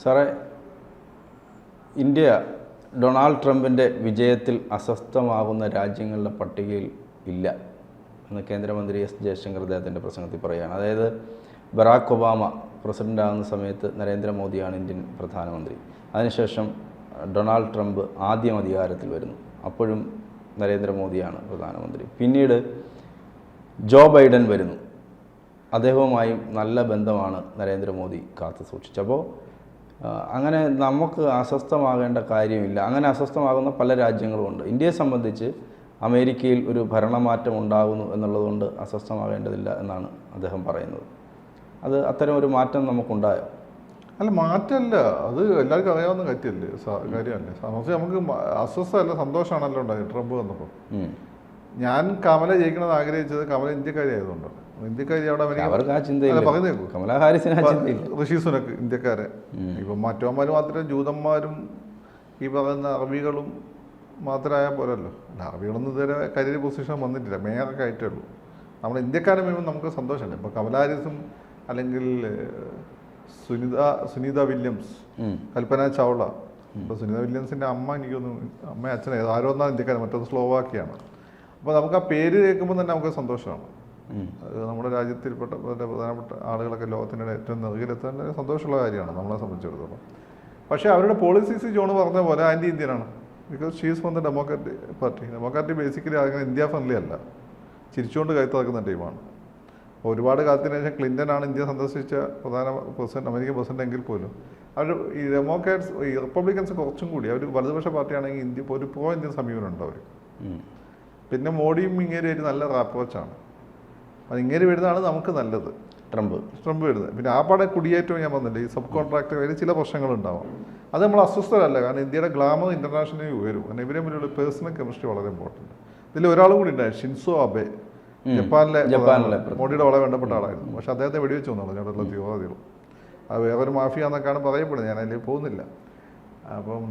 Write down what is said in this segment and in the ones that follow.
സാറേ, India Donald ട്രംപിൻ്റെ വിജയത്തിൽ അസ്വസ്ഥമാകുന്ന രാജ്യങ്ങളുടെ പട്ടികയിൽ ഇല്ല എന്ന് കേന്ദ്രമന്ത്രി എസ് ജയശങ്കർ അദ്ദേഹത്തിൻ്റെ പ്രസംഗത്തിൽ പറയുകയാണ്. അതായത് ബറാക്ക് ഒബാമ പ്രസിഡൻ്റ് ആകുന്ന സമയത്ത് നരേന്ദ്രമോദിയാണ് ഇന്ത്യൻ പ്രധാനമന്ത്രി. അതിനുശേഷം ഡൊണാൾഡ് ട്രംപ് ആദ്യം അധികാരത്തിൽ വരുന്നു, അപ്പോഴും നരേന്ദ്രമോദിയാണ് പ്രധാനമന്ത്രി. പിന്നീട് ജോ ബൈഡൻ വരുന്നു, അദ്ദേഹവുമായും നല്ല ബന്ധമാണ് നരേന്ദ്രമോദി കാത്തു സൂക്ഷിച്ചപ്പോൾ അങ്ങനെ നമുക്ക് അസ്വസ്ഥമാകേണ്ട കാര്യമില്ല. അങ്ങനെ അസ്വസ്ഥമാകുന്ന പല രാജ്യങ്ങളുമുണ്ട്. ഇന്ത്യയെ സംബന്ധിച്ച് അമേരിക്കയിൽ ഒരു ഭരണമാറ്റം ഉണ്ടാകുന്നു എന്നുള്ളതുകൊണ്ട് അസ്വസ്ഥമാകേണ്ടതില്ല എന്നാണ് അദ്ദേഹം പറയുന്നത്. അത് അത്തരം ഒരു മാറ്റം നമുക്കുണ്ടായോ? അല്ല, മാറ്റമല്ല, അത് എല്ലാവർക്കും അറിയാവുന്ന കാര്യമല്ലേ. നമുക്ക് അസ്വസ്ഥമല്ല, സന്തോഷമാണല്ലോ ഉണ്ടായത് ട്രംപ് വന്നപ്പോൾ. ഞാൻ കമല ജയിക്കണമെന്ന് ആഗ്രഹിച്ചത് കമല ഇന്ത്യക്കാരി ആയതുകൊണ്ടാണ്. ഇന്ത്യക്കാരി അവിടെ ഋഷി സുനക് ഇന്ത്യക്കാരെ. ഇപ്പം മറ്റവന്മാർ മാത്രമേ ജൂതന്മാരും ഈ പറയുന്ന അറബികളും മാത്രമായാൽ പോരല്ലോ. അറബികളൊന്നും ഇതുവരെ കരിയർ പൊസിഷൻ വന്നിട്ടില്ല, മേയറൊക്കെ ആയിട്ടേ ഉള്ളൂ. നമ്മുടെ ഇന്ത്യക്കാരെ വരുമ്പോൾ നമുക്ക് സന്തോഷമല്ലേ. ഇപ്പോൾ കമലാ ഹാരിസും അല്ലെങ്കിൽ സുനിത വില്യംസ്, കൽപ്പന ചൗള. ഇപ്പോൾ സുനിത വില്യംസിൻ്റെ അമ്മ എനിക്കൊന്നും അച്ഛനെ ആരോന്നാണ് ഇന്ത്യക്കാരൻ, മറ്റൊന്ന് സ്ലോവാക്കിയാണ്. അപ്പോൾ നമുക്ക് ആ പേര് കേൾക്കുമ്പോൾ തന്നെ നമുക്ക് സന്തോഷമാണ്. അത് നമ്മുടെ രാജ്യത്തിൽപ്പെട്ട പ്രധാനപ്പെട്ട ആളുകളൊക്കെ ലോകത്തിൻ്റെ ഏറ്റവും നെറുകിലെത്താൻ സന്തോഷമുള്ള കാര്യമാണ് നമ്മളെ സംബന്ധിച്ചിടത്തോളം. പക്ഷേ അവരുടെ പോളിസീസ് ജോൺ പറഞ്ഞ പോലെ ആൻറ്റി ഇന്ത്യനാണ്. Because she's from the democratic party. Democrat basically അങ്ങനെ ഇന്ത്യ ഫ്രണ്ട്ലി അല്ല, ചിരിച്ചുകൊണ്ട് കയറ്റിറക്കുന്ന ടീമാണ്. ഒരുപാട് കാലത്തിന് ശേഷം ക്ലിൻ്റനാണ് ഇന്ത്യ സന്ദർശിച്ച പ്രധാന പ്രസിഡന്റ്, അമേരിക്കൻ പ്രസിഡന്റ് എങ്കിൽ പോലും അവർ ഈ ഡെമോക്രാറ്റ്സ്, ഈ റിപ്പബ്ലിക്കൻസ് കുറച്ചും കൂടി അവർ വലതുപക്ഷ പാർട്ടിയാണെങ്കിൽ ഇന്ത്യ ഒരു പ്രോ ഇന്ത്യൻ സമീപനമുണ്ട് അവർ. പിന്നെ മോഡിയും ഇങ്ങേരായിട്ട് നല്ല അപ്രോച്ചാണ്. അത് ഇങ്ങനെ വരുന്നതാണ് നമുക്ക് നല്ലത്. ട്രംപ് വരുന്നത്. പിന്നെ ആ പാടെ കുടിയേറ്റവും ഞാൻ പറഞ്ഞില്ല, ഈ സബ് കോൺട്രാക്ട് വരെ ചില പ്രശ്നങ്ങളുണ്ടാവാം. അത് നമ്മൾ അസ്വസ്ഥരല്ല, കാരണം ഇന്ത്യയുടെ ഗ്ലാമർ ഇന്റർനാഷണലി ഉയരും. കാരണം ഇവരെ മുന്നിലുള്ള പേഴ്സണൽ കെമിസ്ട്രി വളരെ ഇമ്പോർട്ടൻറ്റ്. ഇതിൽ ഒരാളും കൂടി ഉണ്ടായി, ഷിൻസോ അബെ, ജപ്പാനിലെ മോഡിയുടെ വളരെ വേണ്ടപ്പെട്ട ആളായിരുന്നു. പക്ഷെ അദ്ദേഹത്തെ വെടിവെച്ച് വന്നോളൂ ഞങ്ങളുടെ തീവ്രവാദികൾ. അത് വേറൊരു മാഫിയ എന്നൊക്കെയാണ് പറയപ്പെടുന്നത്, ഞാൻ അതിൽ പോകുന്നില്ല. അപ്പം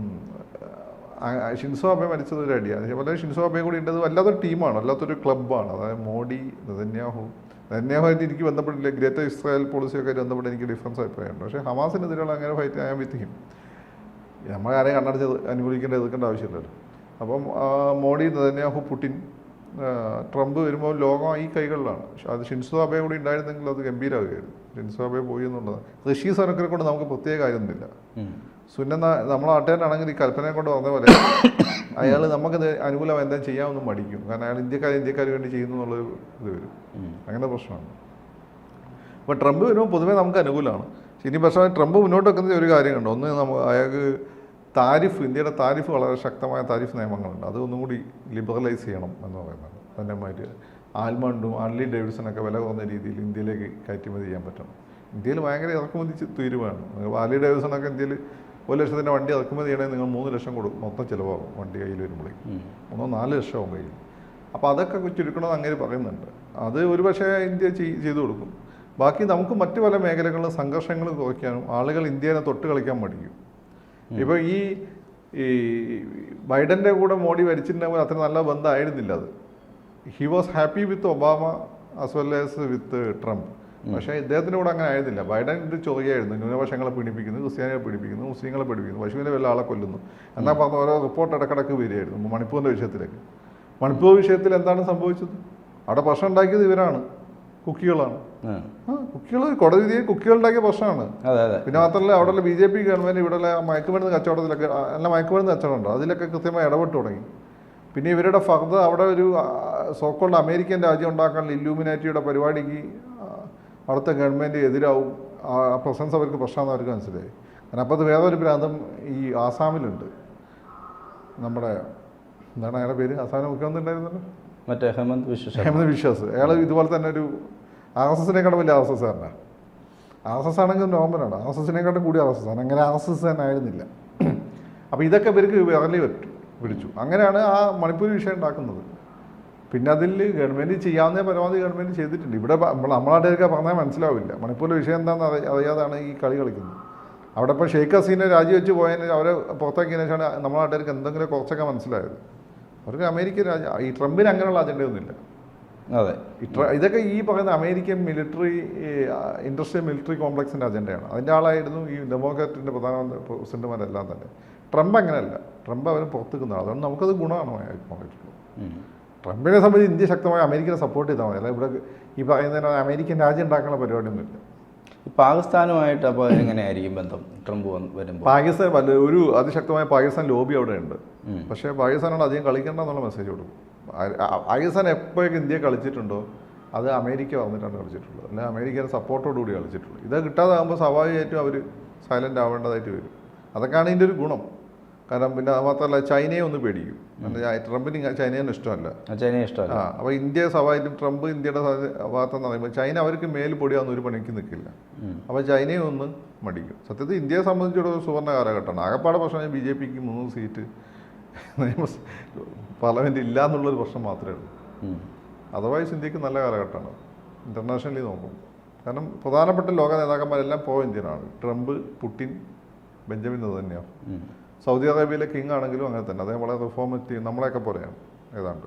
ഷിൻസോ അബെ മരിച്ചത് ഒരു അടിയാണ്. അതേപോലെ ഷിൻസോ അബയും കൂടി ഉണ്ടത് വല്ലാത്തൊരു ടീമാണ്, വല്ലാത്തൊരു ക്ലബ്ബാണ്. അതായത് മോഡി, നെതന്യാഹുമായിട്ട് എനിക്ക് ബന്ധപ്പെട്ടില്ല. ഗ്രേറ്റർ ഇസ്രായേൽ പോളിസിയൊക്കെ ആയിട്ട് ബന്ധപ്പെട്ട് എനിക്ക് ഡിഫറൻസ് അഭിപ്രായമുണ്ട്. പക്ഷേ ഹമാസിനെതിരെയുള്ള അങ്ങനെ ഫൈറ്റ് ചെയ്യാൻ വിധിക്കും. നമ്മൾ ആരെയും കണ്ണടച്ച് എതിർക്കേണ്ട ആവശ്യമില്ലല്ലോ. അപ്പം മോഡി, നെതന്യാഹു, പുടിൻ, ട്രംപ് വരുമ്പോൾ ലോകം ഈ കൈകളിലാണ്. അത് ഷിൻസോ അബെ കൂടി ഉണ്ടായിരുന്നെങ്കിൽ അത് ഗംഭീരമാകുമായിരുന്നു. ഷിൻസോ അബെ പോയി എന്നുള്ളത് ഋഷി സുനക്കിനെ കൊണ്ട് നമുക്ക് പ്രത്യേക കാര്യമൊന്നുമില്ല. നമ്മളെ നാട്ടുകാരനാണെങ്കിൽ ഈ കൽപ്പനയെ കൊണ്ട് പറഞ്ഞ പോലെ അയാൾ നമുക്കത് അനുകൂലം എന്താ ചെയ്യാമെന്ന് മടിക്കും. കാരണം അയാൾ ഇന്ത്യക്കാർ വേണ്ടി ചെയ്യുന്നു എന്നുള്ളൊരു ഇത് വരും. അങ്ങനത്തെ പ്രശ്നമാണ്. അപ്പോൾ ട്രംപ് വരുമ്പോൾ പൊതുവേ നമുക്ക് അനുകൂലമാണ്. ഇനി പക്ഷേ ട്രംപ് മുന്നോട്ട് വെക്കുന്ന ഒരു കാര്യം കണ്ടോ, ഒന്ന് അയാൾക്ക് താരിഫ്, ഇന്ത്യയുടെ താരിഫ് വളരെ ശക്തമായ താരിഫ് നിയമങ്ങളുണ്ട്, അതൊന്നും കൂടി ലിബറലൈസ് ചെയ്യണം എന്ന് പറയുന്നത്. അതേമാതിരി ആൽമണ്ടും ആർലി ഡേവിഡ്സണൊക്കെ വില കുറഞ്ഞ രീതിയിൽ ഇന്ത്യയിലേക്ക് കയറ്റുമതി ചെയ്യാൻ പറ്റണം. ഇന്ത്യയിൽ ഭയങ്കര ഇറക്കുമതി തീരുമാനം. ആർലി ഡേവിഡ്സണൊക്കെ ഇന്ത്യയിൽ 1,00,000 വണ്ടി ഇറക്കുമതി ചെയ്യണമെങ്കിൽ നിങ്ങൾ 3 ലക്ഷം കൊടുക്കും, മൊത്തം ചിലവാകും വണ്ടി കയ്യിൽ വരുമ്പോഴേക്കും. 4 ലക്ഷമാവും കയ്യിൽ. അപ്പോൾ അതൊക്കെ ചുരുക്കണമെന്ന് അങ്ങനെ പറയുന്നുണ്ട്. അത് ഒരു പക്ഷേ ഇന്ത്യ ചെയ്തു കൊടുക്കും. ബാക്കി നമുക്ക് മറ്റു പല മേഖലകളിലും സംഘർഷങ്ങൾ കുറയ്ക്കാനും ആളുകൾ ഇന്ത്യനെ തൊട്ട് കളിക്കാൻ മടിക്കും. ഇപ്പോൾ ഈ ബൈഡൻ്റെ കൂടെ മോഡി ഭരിച്ചിട്ടുണ്ടെങ്കിൽ അത്ര നല്ല ബന്ധമായിരുന്നില്ല. അത് he was happy with Obama as well as with Trump. പക്ഷേ ഇദ്ദേഹത്തിൻ്റെ കൂടെ അങ്ങനെ ആയിരുന്നില്ല. ബൈഡൻ ഇത് ചൊറിയായിരുന്നു, ന്യൂനപക്ഷങ്ങളെ പീഡിപ്പിക്കുന്നു, ക്രിസ്ത്യാനികളെ പീഡിപ്പിക്കുന്നു, മുസ്ലിങ്ങളെ പീഡിപ്പിക്കുന്നു, പശുവിനെ വല്ല ആളെ കൊല്ലുന്നു എന്നാൽ പറഞ്ഞ ഓരോ റിപ്പോർട്ട് ഇടക്കിടക്ക് വരികയായിരുന്നു. മണിപ്പൂരിൻ്റെ വിഷയത്തിലേക്ക്. മണിപ്പൂർ വിഷയത്തിൽ എന്താണ് സംഭവിച്ചത്? അവിടെ പ്രശ്നം ഉണ്ടാക്കിയത് ഇവരാണ്, കുക്കികളാണ്. കുക്കികൾ കോടതി കുക്കികളുണ്ടാക്കിയ പ്രശ്നമാണ്. പിന്നെ മാത്രമല്ല അവിടെയുള്ള BJP ഗവൺമെൻറ് ഇവിടെയുള്ള മയക്കുമരുന്ന് കച്ചവടത്തിലൊക്കെ നല്ല മയക്കുമരുന്ന് കച്ചവടമുണ്ടോ അതിലൊക്കെ കൃത്യമായി ഇടപെട്ട് തുടങ്ങി. പിന്നെ ഇവരുടെ ഫർദർ അവിടെ ഒരു സോക്കോൾഡ് അമേരിക്കൻ രാജ്യം ഉണ്ടാക്കാനുള്ള ഇല്ലൂമിനാറ്റിയുടെ പരിപാടിക്ക് അവിടുത്തെ ഗവൺമെൻറ് എതിരാവും. ആ പ്രസൻസ് അവർക്ക് പ്രശ്നമാണെന്ന് അവർക്ക് മനസ്സിലായി. കാരണം അപ്പോൾ അത് വേറൊരു പ്രാന്തം ഈ ആസാമിലുണ്ട്. നമ്മുടെ എന്താണ് അയാളുടെ പേര്? ആസാമിലെ മുഖ്യമന്ത്രി ഉണ്ടായിരുന്നല്ലോ, മറ്റേ ഹേമന്ത് വിശ്വാസ്. അയാൾ ഇതുപോലെ തന്നെ ഒരു RSSനേക്കാളും വലിയ RSS കാരനാണ്. RSS ആണെങ്കിൽ നോർമലാണ്, RSSനേക്കാളും കൂടി RSS ആണ്. അങ്ങനെ RSS തന്നെ ആയിരുന്നില്ല. അപ്പോൾ ഇതൊക്കെ ഇവർക്ക് വിരലി പിടിച്ചു. അങ്ങനെയാണ് ആ മണിപ്പൂർ വിഷയം ഉണ്ടാക്കുന്നത്. പിന്നെ അതിൽ ഗവൺമെൻറ് ചെയ്യാവുന്ന പരമാവധി ഗവൺമെൻറ് ചെയ്തിട്ടുണ്ട്. ഇവിടെ നമ്മളാട്ടേക്ക് പറഞ്ഞാൽ മനസ്സിലാവില്ല. മണിപ്പൂരിലെ വിഷയം എന്താണെന്ന് അറിയാതാണ് ഈ കളി കളിക്കുന്നത്. അവിടെ ഇപ്പോൾ ഷെയ്ഖ് ഹസീനെ രാജിവെച്ച് പോയതിന് അവരെ പുറത്താക്കിയതിനു ശേഷമാണ് നമ്മളാട്ടേക്ക് എന്തെങ്കിലും കുറച്ചൊക്കെ മനസ്സിലായത്. അവർക്ക് അമേരിക്ക ഈ ട്രംപിന് അങ്ങനെയുള്ള അജണ്ടയൊന്നുമില്ല. അതെ. ഇതൊക്കെ ഈ പറയുന്ന അമേരിക്കൻ മിലിറ്ററി ഇൻഡസ്ട്രിയൽ മിലിറ്ററി കോംപ്ലക്സിൻ്റെ അജണ്ടയാണ്. അതിൻ്റെ ആളായിരുന്നു ഈ ഡെമോക്രാറ്റിൻ്റെ പ്രധാനമന്ത്രി പ്രസിഡന്റുമാരെല്ലാം തന്നെ. ട്രംപ് അങ്ങനെയല്ല. ട്രംപ് അവർ പുറത്തുനിന്ന ആൾ. അതുകൊണ്ട് നമുക്കത് ഗുണമാണ് തോന്നിയിട്ടുള്ളത്. ട്രംപിനെ സംബന്ധിച്ച് ഇന്ത്യ ശക്തമായി അമേരിക്കനെ സപ്പോർട്ട് ചെയ്താൽ മതി. അല്ല ഇവിടെ ഈ പറയുന്നതിന് അമേരിക്കൻ രാജ്യം ഉണ്ടാക്കാനുള്ള പരിപാടിയൊന്നുമില്ല. പാകിസ്ഥാനുമായിട്ട് അപ്പോൾ എങ്ങനെയായിരിക്കും ബന്ധം ട്രംപ് വരുമ്പോൾ? പാകിസ്ഥാൻ ഒരു അതിശക്തമായ പാകിസ്ഥാൻ ലോബി അവിടെ ഉണ്ട്. പക്ഷേ പാകിസ്ഥാനോട് അധികം കളിക്കേണ്ട എന്നുള്ള മെസ്സേജ് കൊടുക്കും. പാകിസ്ഥാൻ എപ്പോഴൊക്കെ ഇന്ത്യ കളിച്ചിട്ടുണ്ടോ അത് അമേരിക്ക വന്നിട്ടാണ് കളിച്ചിട്ടുള്ളത്, അല്ലെങ്കിൽ അമേരിക്കയുടെ സപ്പോർട്ടോടുകൂടി കളിച്ചിട്ടുള്ളത്. ഇത് കിട്ടാതാകുമ്പോൾ സ്വാഭാവികമായിട്ടും അവർ സൈലൻ്റ് ആവേണ്ടതായിട്ട് വരും. അതൊക്കെയാണ് ഇതിൻ്റെ ഒരു ഗുണം. കാരണം പിന്നെ അത് മാത്രമല്ല ചൈനയെ ഒന്ന് പേടിക്കും. ട്രംപിന് ചൈനയെ ഇഷ്ടമല്ല. ചൈനയെ ഇഷ്ടമല്ല. അപ്പോൾ ഇന്ത്യ സ്വാഭാവികം ട്രംപ് ഇന്ത്യയുടെ ഭാഗത്തെന്ന് പറയുമ്പോൾ ചൈന അവർക്ക് മേൽ പൊടിയാവുന്ന ഒരു പണിക്ക് നിൽക്കില്ല. അപ്പോൾ ചൈനയെ ഒന്ന് മടിക്കും. സത്യത്തിൽ ഇന്ത്യയെ സംബന്ധിച്ചിടത്തോളം സുവർണ്ണ കാലഘട്ടമാണ്. ആകപ്പാടെ പ്രശ്നം BJPക്ക് 3 സീറ്റ് പാർലമെൻറ്റ് ഇല്ല എന്നുള്ളൊരു പ്രശ്നം മാത്രമേ ഉള്ളൂ. അതർവൈസ് ഇന്ത്യക്ക് നല്ല കാലഘട്ടമാണ് ഇൻ്റർനാഷണലി നോക്കും. കാരണം പ്രധാനപ്പെട്ട ലോക നേതാക്കന്മാരെല്ലാം ഇന്ത്യനാണ്. Trump, Putin, Benjamin Netanyahu. Saudi അറേബ്യയിലെ കിങ് ആണെങ്കിലും അങ്ങനെ തന്നെ. അദ്ദേഹം വളരെ റിഫോമറ്റീവ്, നമ്മളെയൊക്കെ പോലെയാണ് ഏതാണ്ട്.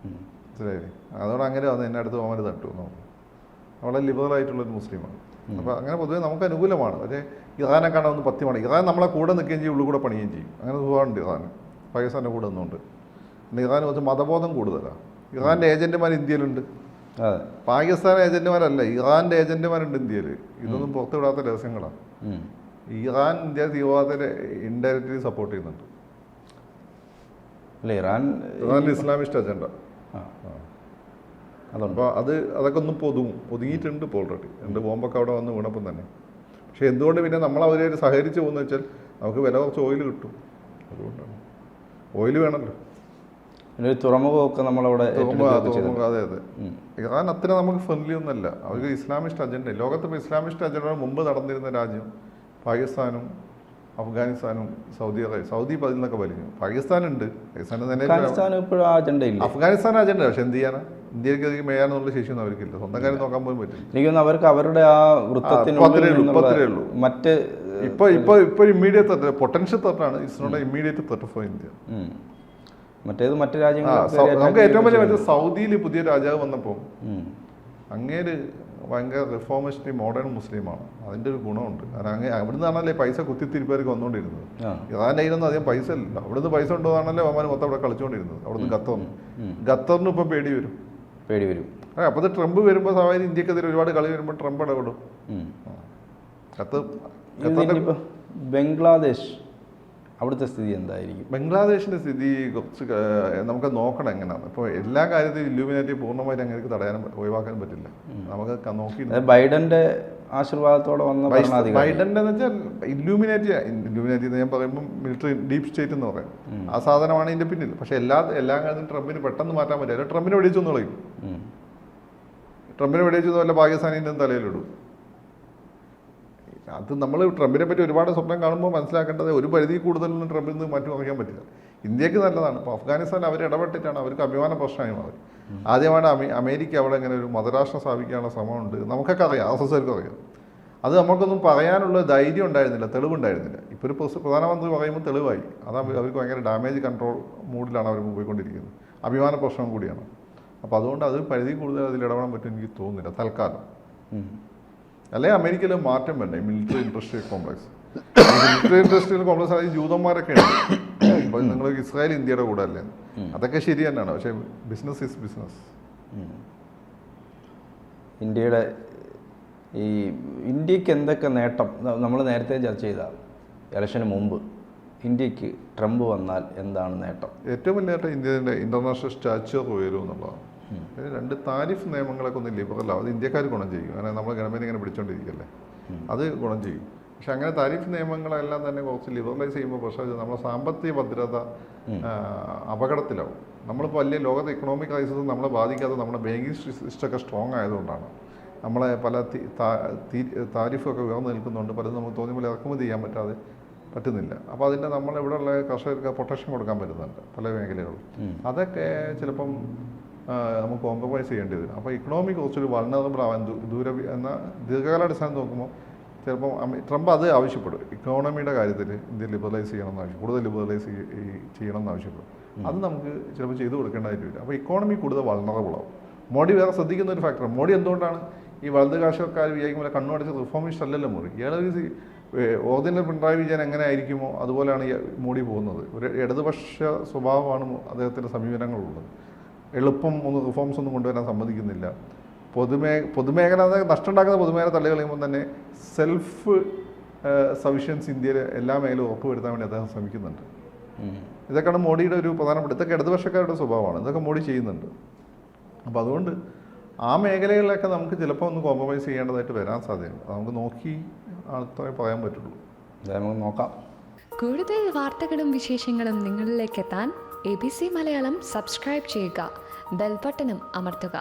മനസ്സിലായില്ലേ? അതുകൊണ്ട് അങ്ങനെ വന്ന് എന്നെ അടുത്ത് പോകാൻ തട്ടു. വളരെ ലിബറൽ ആയിട്ടുള്ളൊരു മുസ്ലിമാണ്. അപ്പോൾ അങ്ങനെ പൊതുവേ നമുക്ക് അനുകൂലമാണ്. പക്ഷേ ഇറാനെ കാണാൻ ഒന്ന് 10 മണി. ഇറാൻ നമ്മളെ കൂടെ നിൽക്കുകയും ചെയ്യും, ഉള്ളിൽ കൂടെ പണിയുകയും ചെയ്യും. അങ്ങനെ സുഖമുണ്ട് ഇറാൻ. പാകിസ്ഥാൻ്റെ കൂടെ നിന്നുകൊണ്ട്. പിന്നെ ഇറാൻ കുറച്ച് മതബോധം കൂടുതലാണ്. ഇറാൻ്റെ ഏജൻറ്റുമാർ ഇന്ത്യയിലുണ്ട്. പാകിസ്ഥാൻ ഏജൻറ്റുമാരല്ല, ഇറാൻ്റെ ഏജൻറ്റുമാരുണ്ട് ഇന്ത്യയിൽ. ഇതൊന്നും പുറത്തുവിടാത്ത രഹസ്യങ്ങളാണ്. ഇറാൻ ഇന്ത്യ തീവ്രവാദത്തെ ഇൻഡയറക്റ്റ്ലി സപ്പോർട്ട് ചെയ്യുന്നുണ്ട്. ഇറാൻ്റെ ഇസ്ലാമിസ്റ്റ് അജണ്ട. അപ്പോൾ അതൊക്കെ ഒന്ന് ഒതുങ്ങിയിട്ടുണ്ട് ഇപ്പോൾ ഓൾറെഡി. 2 ബോംബൊക്കെ അവിടെ വന്ന് വീണപ്പം തന്നെ. പക്ഷേ എന്തുകൊണ്ട് പിന്നെ നമ്മൾ അവരെ സഹകരിച്ച് പോകുന്നത് വെച്ചാൽ നമുക്ക് വില കുറച്ച് ഓയിൽ കിട്ടും. അതുകൊണ്ടാണ്. ഓയിൽ വേണമല്ലോ. തുറമുഖമൊക്കെ നമ്മളവിടെ. അതെ അതെ. ഇറാൻ അത്ര നമുക്ക് ഫ്രണ്ട്ലി ഒന്നല്ല. അവർക്ക് ഇസ്ലാമിസ്റ്റ് അജണ്ട. ലോകത്തിപ്പോൾ ഇസ്ലാമിസ്റ്റ് അജണ്ട മുമ്പ് നടന്നിരുന്ന രാജ്യം പാകിസ്ഥാനും അഫ്ഗാനിസ്ഥാനും സൗദി അറേബ്യ. സൗദി അതിൽ നിന്നൊക്കെ വലിഞ്ഞു. പാകിസ്ഥാനുണ്ട്. അഫ്ഗാനിസ്ഥാൻ അജണ്ട. പക്ഷെ എന്ത് ചെയ്യാനാ? ഇന്ത്യക്ക് അധികം മേയാനുള്ള ശേഷിയൊന്നും അവർക്കില്ല. സ്വന്തം കാര്യം നോക്കാൻ പോലും പറ്റില്ല. എനിക്ക് അവർക്ക് അവരുടെ ആ വൃത്തത്തിനുള്ളൂ. മറ്റ് ഇപ്പൊ ഇമ്മീഡിയറ്റ് ത്രെറ്റ്, പൊട്ടൻഷ്യൽ ത്രെറ്റാണ്. It's not immediate threat for India. മറ്റേത് മറ്റു രാജ്യങ്ങൾ. നമുക്ക് ഏറ്റവും വലിയ സൗദിയിൽ പുതിയ രാജാവ് വന്നപ്പോൾ അങ്ങേര് ഭയങ്കര റിഫോമിസ്റ്റ് മോഡേൺ മുസ്ലിമാണ്. അതിൻ്റെ ഒരു ഗുണമുണ്ട്. കാരണം അവിടെ നിന്നാണല്ലേ പൈസ കുത്തിത്തിരിപ്പേർക്ക് വന്നുകൊണ്ടിരുന്നത്. ഇറാൻ്റെ കയ്യിലൊന്നും അധികം പൈസ ഇല്ല. അവിടുന്ന് പൈസ ഉണ്ടോന്നാണല്ലേ അവന്മാർ മൊത്തം അവിടെ കളിച്ചുകൊണ്ടിരുന്നത്. അവിടുന്ന് ഖത്തറിന് ഇപ്പം പേടി വരും. അപ്പോൾ അത് ട്രംപ് വരുമ്പോൾ സ്വാഭാവികം ഇന്ത്യക്കെതിരെ ഒരുപാട് കളി വരുമ്പോൾ ട്രംപ് ഇടപെടും. ബംഗ്ലാദേശ് അവിടുത്തെ സ്ഥിതി എന്തായിരിക്കും? ബംഗ്ലാദേശിൻ്റെ സ്ഥിതി കുറച്ച് നമുക്ക് നോക്കണം എങ്ങനെയാണ്. ഇപ്പോൾ എല്ലാ കാര്യത്തിലും ഇല്ലുമിനാറ്റി പൂർണ്ണമായിട്ട് അങ്ങനെ തടയാനും ഒഴിവാക്കാനും പറ്റില്ല. നമുക്ക് നോക്കി ബൈഡന്റെ ആശീർവാദത്തോടെ വന്ന ബൈഡന്റെ എന്ന് വെച്ചാൽ ഇല്ലുമിനാറ്റി എന്ന് ഞാൻ പറയുമ്പോൾ മിലിറ്ററി ഡീപ് സ്റ്റേറ്റ് എന്ന് പറയും. ആ സാധനമാണ് ഇതിൻ്റെ പിന്നിൽ. പക്ഷേ എല്ലാ കാര്യത്തിലും ട്രംപിന് പെട്ടെന്ന് മാറ്റാൻ പറ്റില്ല. ട്രംപിനെ വെടിച്ചൊന്നും കളയും. ട്രംപിനെ വെടിവെച്ചൊന്നും വല്ല പാകിസ്ഥാനിൻ്റെ തലയിലിടും. അത് നമ്മൾ ട്രംപിനെ പറ്റി ഒരുപാട് സ്വപ്നം കാണുമ്പോൾ മനസ്സിലാക്കേണ്ടത് ഒരു പരിധി കൂടുതലൊന്നും ട്രംപിൽ നിന്ന് മാറ്റി മറിക്കാൻ പറ്റില്ല. ഇന്ത്യക്ക് നല്ലതാണ്. ഇപ്പോൾ അഫ്ഗാനിസ്ഥാൻ അവർ ഇടപെട്ടിട്ടാണ് അവർക്ക് അഭിമാന പ്രശ്നമായി മാറി. ആദ്യമായിട്ട് അമേരിക്ക അവിടെ ഇങ്ങനെ ഒരു മതരാഷ്ട്രം സ്ഥാപിക്കാനുള്ള ശ്രമമുണ്ട്. നമുക്കൊക്കെ അറിയാം, RSSകാർക്കും അറിയാം. അത് നമുക്കൊന്നും പറയാനുള്ള ധൈര്യം ഉണ്ടായിരുന്നില്ല, തെളിവുണ്ടായിരുന്നില്ല. ഇപ്പോൾ ഒരു പ്രധാനമന്ത്രി പറയുമ്പോൾ തെളിവായി. അത് അവർക്ക് ഭയങ്കര ഡാമേജ് കൺട്രോൾ മൂഡിലാണ് അവർ പോയിക്കൊണ്ടിരിക്കുന്നത്. അഭിമാന പ്രശ്നം കൂടിയാണ്. അപ്പോൾ അതുകൊണ്ട് അത് പരിധി കൂടുതൽ അതിൽ ഇടപെടാൻ പറ്റും എനിക്ക് തോന്നുന്നില്ല തൽക്കാലം. അല്ലെങ്കിൽ അമേരിക്കയിൽ മാറ്റം വേണ്ടേ military industrial complex. Military industrial complex ആയി ജൂതന്മാരൊക്കെ ഉണ്ട്. അപ്പോൾ നിങ്ങൾ ഇസ്രായേൽ ഇന്ത്യയുടെ കൂടെ അല്ലേ? അതൊക്കെ ശരി തന്നെയാണ്. പക്ഷേ ബിസിനസ് ഈസ് ബിസിനസ്. ഇന്ത്യയുടെ ഇന്ത്യക്ക് എന്തൊക്കെ നേട്ടം നമ്മൾ നേരത്തെ ചർച്ച ചെയ്ത ഇലക്ഷന് മുമ്പ് ഇന്ത്യക്ക് ട്രംപ് വന്നാൽ എന്താണ് നേട്ടം? ഏറ്റവും വലിയ നേട്ടം ഇന്ത്യയുടെ ഇൻ്റർനാഷണൽ സ്റ്റാച്ചർ ഉയരും എന്നുള്ളതാണ്. 2 താരിഫ് നിയമങ്ങളൊക്കെ ഒന്ന് ലിബറലാവും. അത് ഇന്ത്യക്കാർ ഗുണം ചെയ്യും. കാരണം നമ്മൾ ഗവൺമെൻറ് ഇങ്ങനെ പിടിച്ചോണ്ടിരിക്കുകയല്ലേ, അത് ഗുണം ചെയ്യും. പക്ഷെ അങ്ങനെ താരിഫ് നിയമങ്ങളെല്ലാം തന്നെ കുറച്ച് ലിബറലൈസ് ചെയ്യുമ്പോൾ പക്ഷേ നമ്മുടെ സാമ്പത്തിക ഭദ്രത അപകടത്തിലാവും. നമ്മളിപ്പോൾ വലിയ ലോകത്തെ ഇക്കണോമിക് ക്രൈസിസ് നമ്മളെ ബാധിക്കാതെ നമ്മുടെ ബാങ്കിങ് സിസ്റ്റമൊക്കെ സ്ട്രോങ് ആയതുകൊണ്ടാണ്. നമ്മളെ പല താരിഫൊക്കെ ഉയർന്നു നിൽക്കുന്നുണ്ട്. പലതും നമുക്ക് തോന്നിയ പോലെ ഇറക്കുമതി ചെയ്യാൻ പറ്റുന്നില്ല. അപ്പോൾ അതിൻ്റെ നമ്മളിവിടെയുള്ള കർഷകർക്ക് പ്രൊട്ടക്ഷൻ കൊടുക്കാൻ പറ്റുന്നുണ്ട് പല മേഖലകളും. അതൊക്കെ ചിലപ്പം നമുക്ക് കോംപ്രമൈസ് ചെയ്യേണ്ടി വരും. അപ്പോൾ ഇക്കണോമി കുറച്ചൊരു വൾണറബിൾ ആവാൻ ദീർഘകാലാടിസ്ഥാനം നോക്കുമ്പോൾ ചിലപ്പം ട്രംപ് അത് ആവശ്യപ്പെടും. ഇക്കോണമിയുടെ കാര്യത്തിൽ ഇന്ത്യ ലിബറലൈസ് ചെയ്യണമെന്ന് ആവശ്യം, കൂടുതൽ ലിബറലൈസ് ചെയ്യണമെന്ന് ആവശ്യപ്പെടും. അത് നമുക്ക് ചിലപ്പോൾ ചെയ്തു കൊടുക്കേണ്ടതായിട്ട് വരും. അപ്പോൾ ഇക്കോണമി കൂടുതൽ വൾണറബിൾ ആവും. മോഡി വേറെ ശ്രദ്ധിക്കുന്ന ഒരു ഫാക്ടർ. മോഡി എന്തുകൊണ്ടാണ് ഈ വലത് കാശക്കാർ വിചാരിക്കുമ്പോൾ കണ്ണുടച്ച് റിഫോമിസ്റ്റ് അല്ലല്ലോ മോഡി. ഇയാളൊരു ഒറിജിനൽ പിണറായി വിജയൻ എങ്ങനെ ആയിരിക്കുമോ അതുപോലെയാണ് മോഡി പോകുന്നത്. ഒരു ഇടതുപക്ഷ സ്വഭാവമാണ് അദ്ദേഹത്തിൻ്റെ സമീപനങ്ങളുള്ളത്. എളുപ്പം റിഫോംസ് ഒന്നും കൊണ്ടുവരാൻ സമ്മതിക്കുന്നില്ല. പൊതുമേഖല നഷ്ടം ഉണ്ടാക്കുന്ന പൊതുമേഖല തള്ളി കളയുമ്പോൾ തന്നെ സെൽഫ് സഫിഷ്യൻസി ഇന്ത്യയിൽ എല്ലാ മേഖലയും ഉറപ്പുവരുത്താൻ വേണ്ടി അദ്ദേഹം ശ്രമിക്കുന്നുണ്ട്. ഇതൊക്കെയാണ് മോഡിയുടെ ഒരു പ്രധാനപ്പെട്ട, ഇതൊക്കെ ഇടതുപക്ഷക്കാരുടെ സ്വഭാവമാണ്, ഇതൊക്കെ മോഡി ചെയ്യുന്നുണ്ട്. അപ്പോൾ അതുകൊണ്ട് ആ മേഖലകളിലൊക്കെ നമുക്ക് ചിലപ്പോൾ ഒന്ന് കോംപ്രമൈസ് ചെയ്യേണ്ടതായിട്ട് വരാൻ സാധ്യതയുണ്ട്. നമുക്ക് നോക്കി അത്രേ പറയാൻ പറ്റുള്ളൂ. നമുക്ക് നോക്കാം. കൂടുതൽ വാർത്തകളും വിശേഷങ്ങളും നിങ്ങളിലേക്ക് എത്താൻ ABC മലയാളം സബ്സ്ക്രൈബ് ചെയ്യുക, ബെൽ ബട്ടണും അമർത്തുക.